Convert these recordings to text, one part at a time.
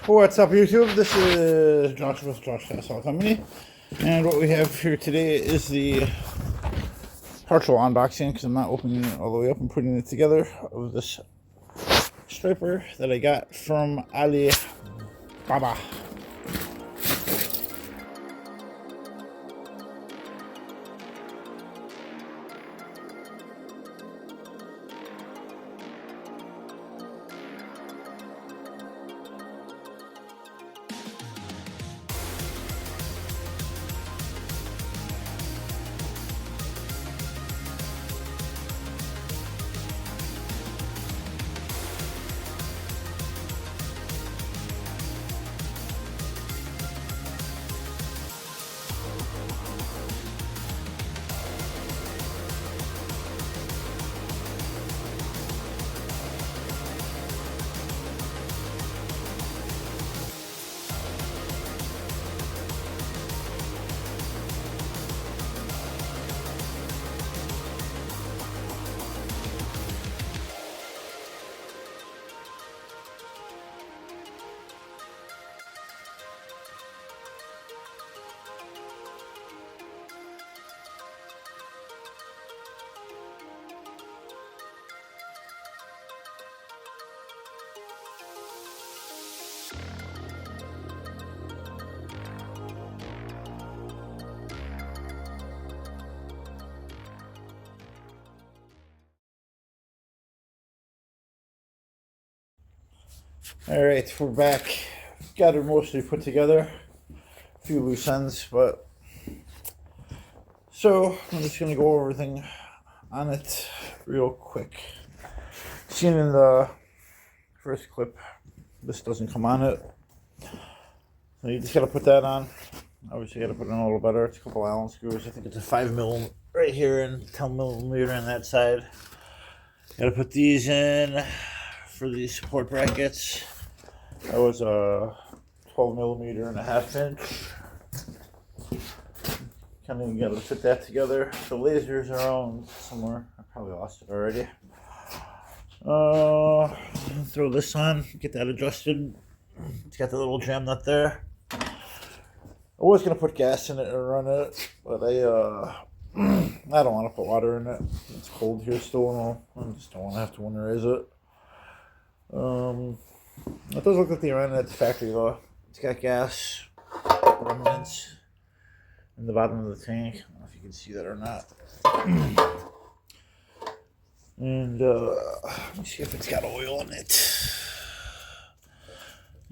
What's up, YouTube? This is Josh with Josh Castle Company, and what we have here today is the partial unboxing because I'm not opening it all the way up and putting it together of this striper that I got from Alibaba. Alright, we're back. Got it mostly put together. A few loose ends, but so I'm just gonna go over everything on it real quick. Seen in the first clip, this doesn't come on it. So you just gotta put that on. Obviously you gotta put it on a little better. It's a couple Allen screws. I think it's a 5mm right here and 10mm on that side. Gotta put these in for these support brackets. That was a 12mm and a 1/2 inch. Kind of gotta put that together. The lasers are on somewhere. I probably lost it already. Throw this on, get that adjusted. It's got the little jam nut there. I was gonna put gas in it and run it, but I don't want to put water in it. It's cold here still, and I just don't want to have to winterize it. It does look like they ran it at the factory though. It's got gas remnants in the bottom of the tank. I don't know if you can see that or not. And let me see if it's got oil in it.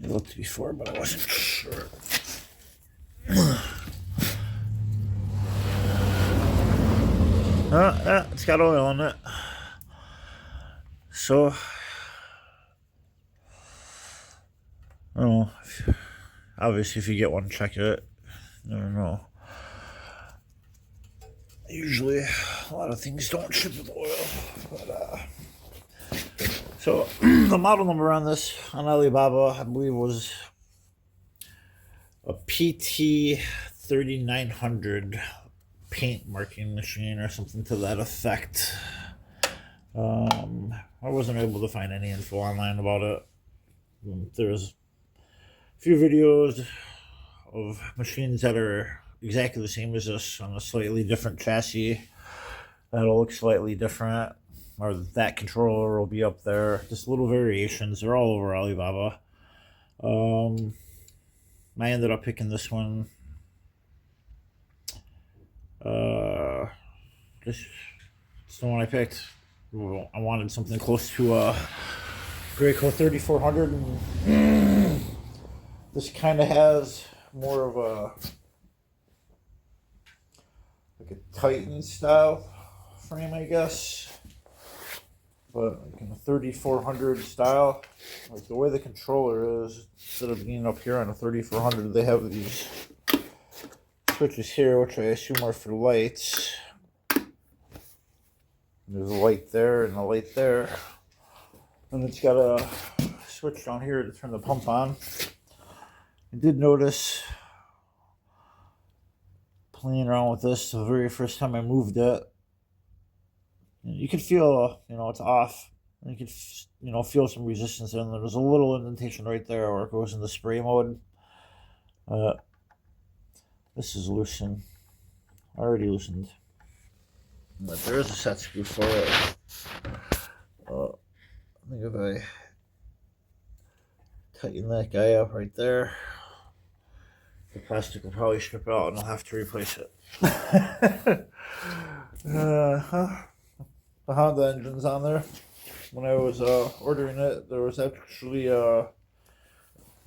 I looked before, but I wasn't sure. It's got oil in it. So I don't know. Obviously, if you get one, check it. I don't know. Usually, a lot of things don't ship with oil. But, so, the model number on this, on Alibaba, I believe was a PT 3900 paint marking machine or something to that effect. I wasn't able to find any info online about it. There's a few videos of machines that are exactly the same as this on a slightly different chassis that'll look slightly different, or that controller will be up there. Just little variations. They're all over Alibaba. I ended up picking this one. It's the one I picked. I wanted something close to a Graco 3400, and this kind of has more of a like a Titan style frame, I guess, but like in a 3400 style. Like the way the controller is, instead of being up here on a 3400, they have these switches here, which I assume are for lights. There's a light there and a light there, and it's got a switch down here to turn the pump on. I did notice playing around with this the very first time I moved it, you can feel, it's off You can, feel some resistance in there. There's a little indentation right there where it goes into spray mode. This is loosened, already loosened. But there is a set screw for it. I think if I tighten that guy up right there, the plastic will probably strip out and I'll have to replace it. The Honda engine's on there. When I was ordering it, there was actually an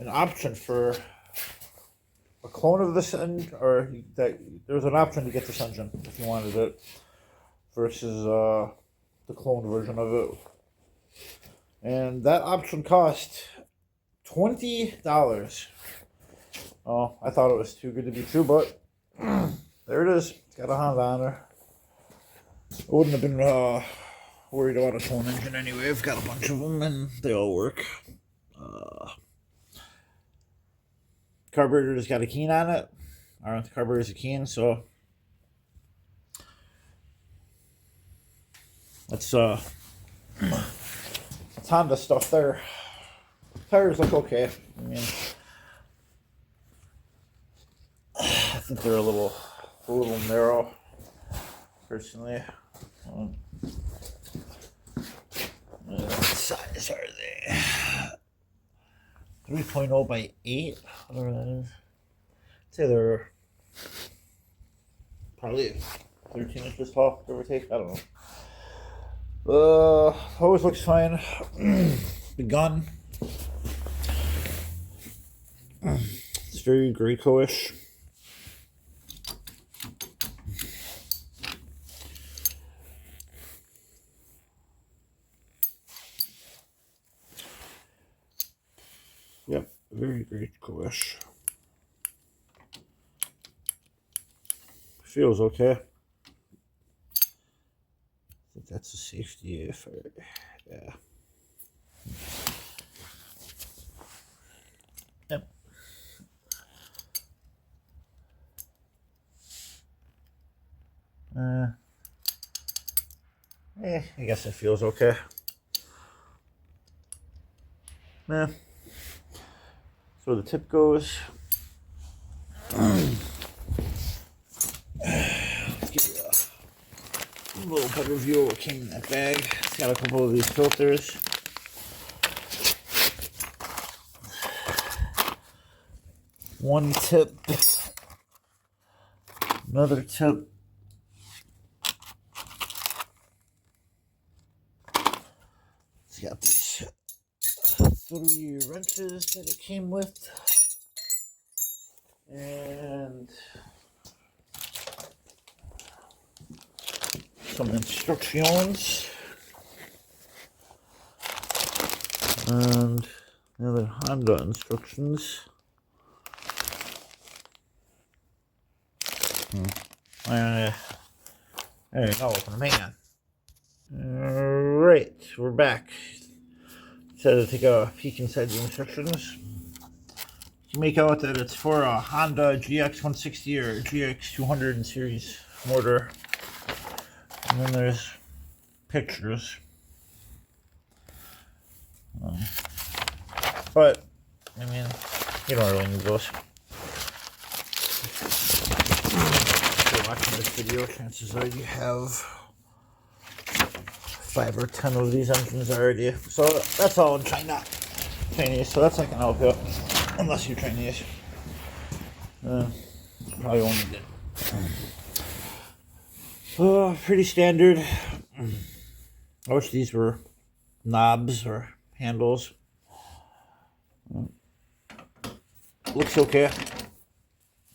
option for a clone of this engine, or that there was an option to get this engine if you wanted it, versus the clone version of it, and that option cost $20. Oh, I thought it was too good to be true, but there it is. It's got a Honda on there. I wouldn't have been worried about a clone engine anyway. I've got a bunch of them and they all work. Carburetor's got a keen on it. The carburetor's a keen, so that's Honda stuff there. Tires look okay. I mean, I think they're a little narrow, personally. What size are they? 3.0 by 8, whatever that is. I'd say they're probably 13 inches tall, give or take. I don't know. Hose looks fine. The gun, it's very Graco-ish. Yep, very Graco-ish. Feels okay. I think that's a safety. Yeah. Yep. I guess it feels okay. Yeah. So the tip goes. Let's give you a little better view of what came in that bag. It's got a couple of these filters. One tip, another tip. It's got these 3 wrenches that it came with, and some instructions, and the other Honda instructions. There you go, open them, hang on. Alright, we're back. Said to take a peek inside the instructions. You make out that it's for a Honda GX160 or GX200 in series motor. And then there's pictures. But, I mean, you don't really need those. If you're watching this video, chances are you have 5 or 10 of these engines already. So that's all in Chinese, so that's not gonna help you, unless you're Chinese. Probably won't need it. Pretty standard. I wish these were knobs or handles. Looks okay.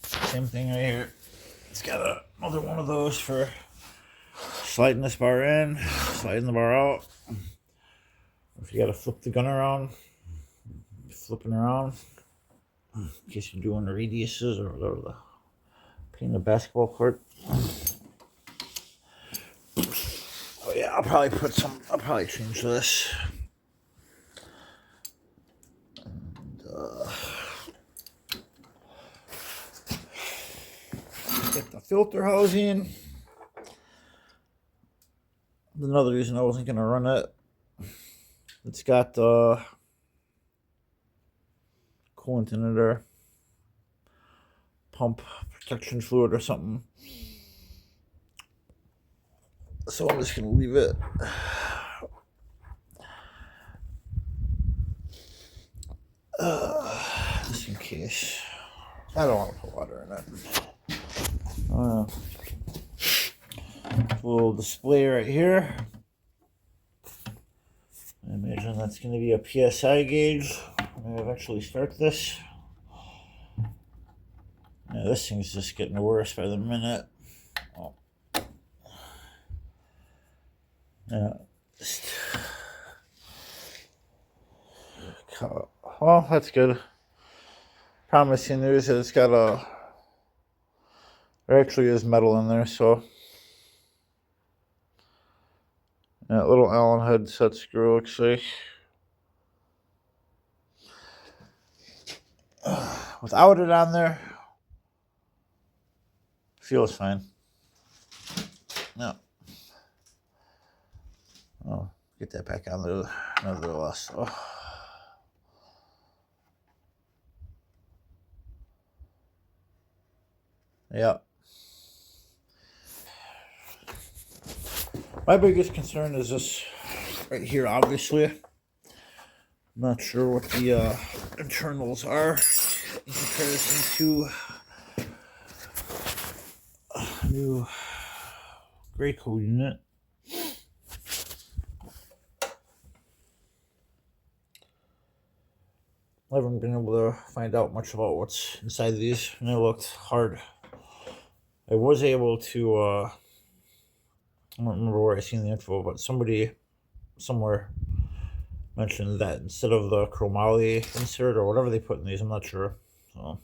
Same thing right here. It's got another one of those for sliding this bar in, sliding the bar out. If you gotta flip the gun around, flipping around, in case you're doing radiuses or whatever the paint the basketball court. Oh yeah, I'll probably change this. And, get the filter housing. Another reason I wasn't gonna run it. It's got coolant in it, or pump protection fluid or something. So I'm just gonna leave it. Just in case. I don't want to put water in it. A little display right here. I imagine that's going to be a PSI gauge when I eventually start this. Yeah, this thing's just getting worse by the minute. Oh. Yeah. Well, that's good. Promising news is it's got there actually is metal in there, so that little Allen head set screw looks like. Without it on there, feels fine. No. Oh, get that back on there, nevertheless. Oh. Yeah. My biggest concern is this right here, obviously. I'm not sure what the internals are in comparison to a new Graco unit. I haven't been able to find out much about what's inside these, and they looked hard. I was able to, I don't remember where I seen the info, but somebody somewhere mentioned that instead of the chromoly insert or whatever they put in these, I'm not sure. So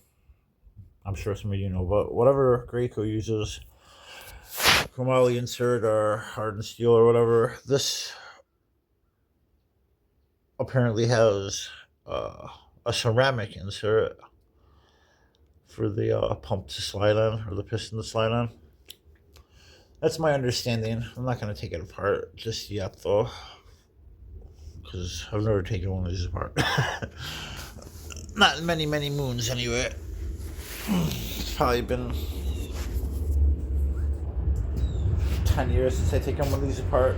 I'm sure some of you know, but whatever Graco uses, chromoly insert or hardened steel or whatever, this apparently has a ceramic insert for the pump to slide on, or the piston to slide on. That's my understanding. I'm not going to take it apart just yet, though, because I've never taken one of these apart. Not in many, many moons, anyway. It's probably been 10 years since I've taken one of these apart.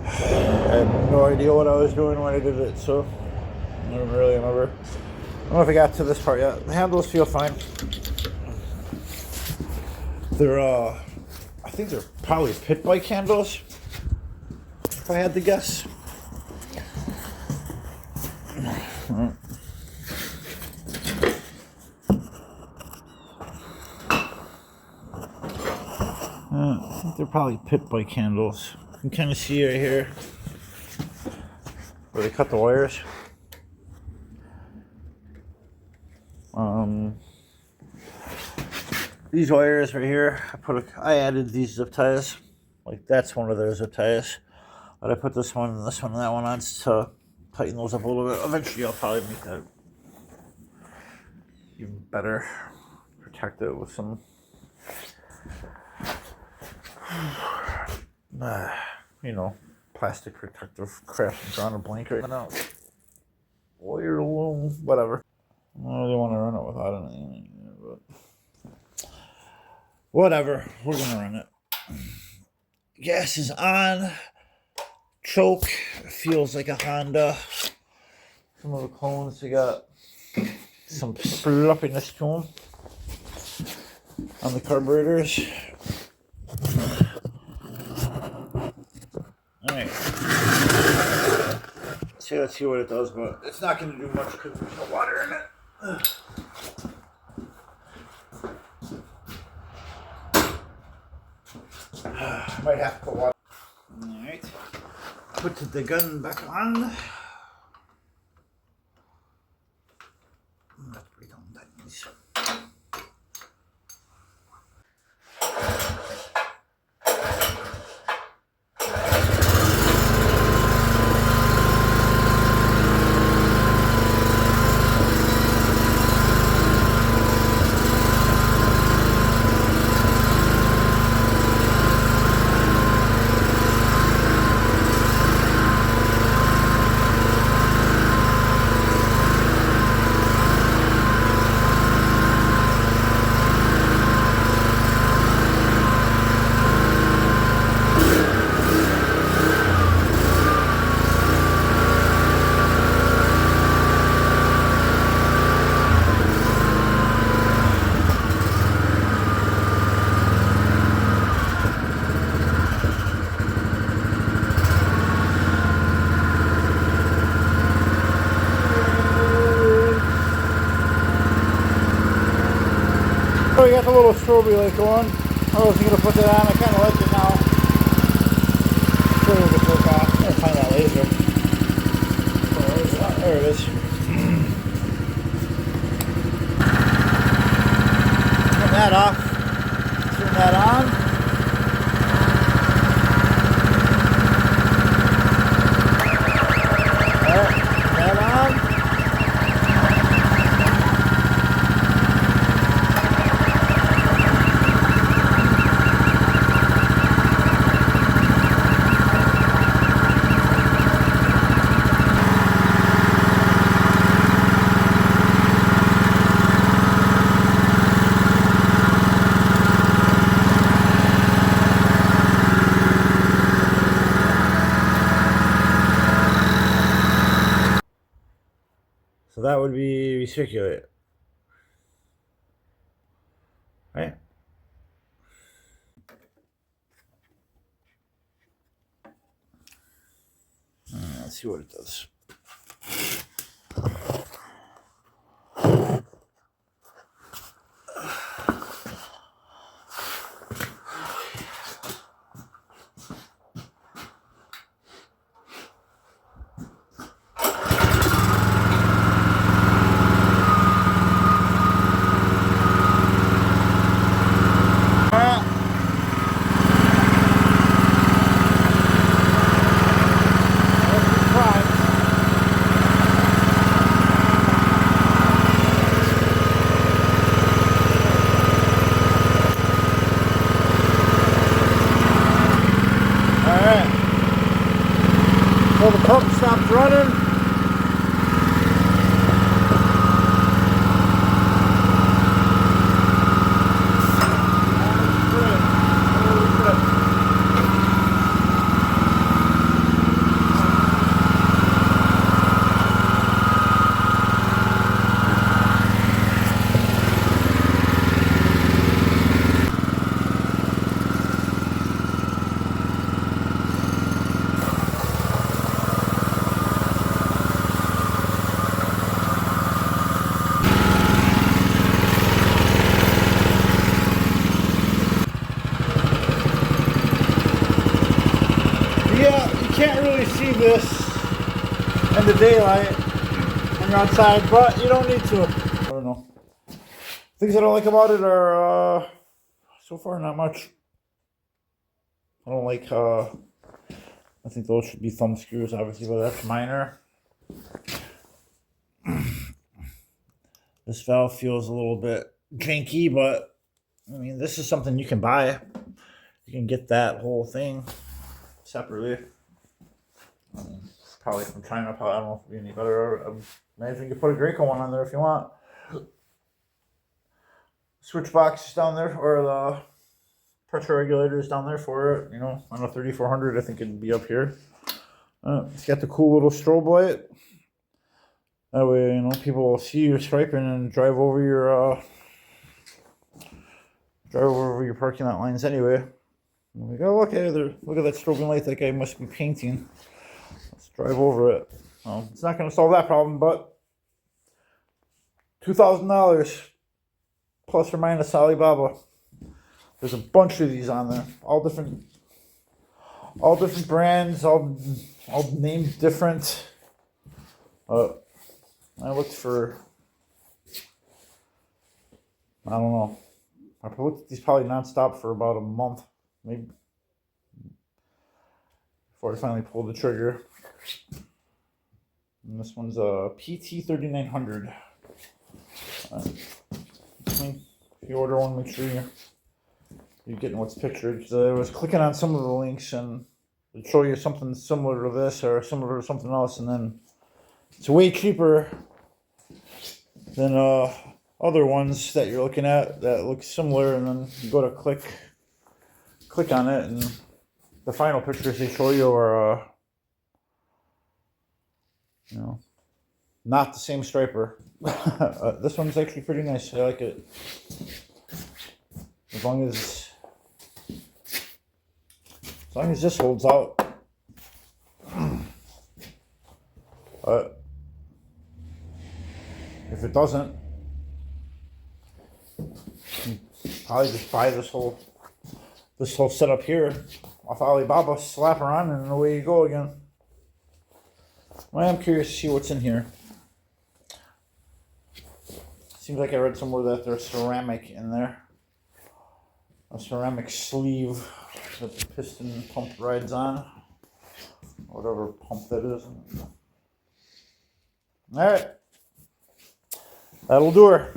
I had no idea what I was doing when I did it, so I don't really remember. I don't know if I got to this part yet. The handles feel fine. They're, I think they're probably pit bike handles, if I had to guess. I think they're probably pit bike handles. You can kind of see right here where they cut the wires. These wires right here, I added these zip ties. Like, that's one of their zip ties. But I put this one and that one on to tighten those up a little bit. Eventually I'll probably make that even better. Protect it with some plastic protective crap. I'm drawing a blank right now. Wire loom, whatever. I don't really want to run it without anything, but whatever, we're gonna run it. Gas is on. Choke feels like a Honda. Some of the clones, they got some fluffiness to them on the carburetors. Alright. Let's see what it does, but it's not going to do much because there's no water in it. Might have to put water. Alright. Put the gun back on. That's pretty dumb. That means. got the little strobe light going. I wasn't gonna put that on. I kind of like it now. So we'll get work off. I'm gonna find that laser. Oh, there it is. Turn that off. Turn that on. So that would be recirculate. Right? Let's see what it does. So the pump stopped running. Yeah, you can't really see this in the daylight when you're outside, but you don't need to. I don't know. Things I don't like about it are, so far, not much. I don't like, I think those should be thumb screws, obviously, but that's minor. This valve feels a little bit janky, but, I mean, this is something you can buy. You can get that whole thing separately. Probably from China. Probably, I don't know if it'd be any better. I imagine you could put a Graco one on there if you want. Switch box is down there, or the pressure regulator is down there for it. You know, on a 3400, I think it'd be up here. It's got the cool little strobe light. That way, you know, people will see you striping and drive over your parking lot lines anyway. We go, oh, okay, look at that strobing light. That guy must be painting. Let's drive over it. It's not going to solve that problem, but $2,000 plus or minus Alibaba. There's a bunch of these on there, all different brands, all named different. I looked for, I don't know. I looked at these probably nonstop for about a month, maybe, before I finally pulled the trigger. And this one's a PT 3900. If you order one, make sure you're getting what's pictured. Because I was clicking on some of the links and it'd show you something similar to this or similar to something else, and then it's way cheaper than other ones that you're looking at that look similar, and then you go to click on it, and the final pictures they show you are you know, not the same striper. This one's actually pretty nice. I like it. As long as this holds out. But if it doesn't, Probably just buy this whole setup here off Alibaba, slap her on, and away you go again. I am curious to see what's in here. Seems like I read somewhere that there's ceramic in there. A ceramic sleeve that the piston pump rides on. Whatever pump that is. Alright. That'll do her.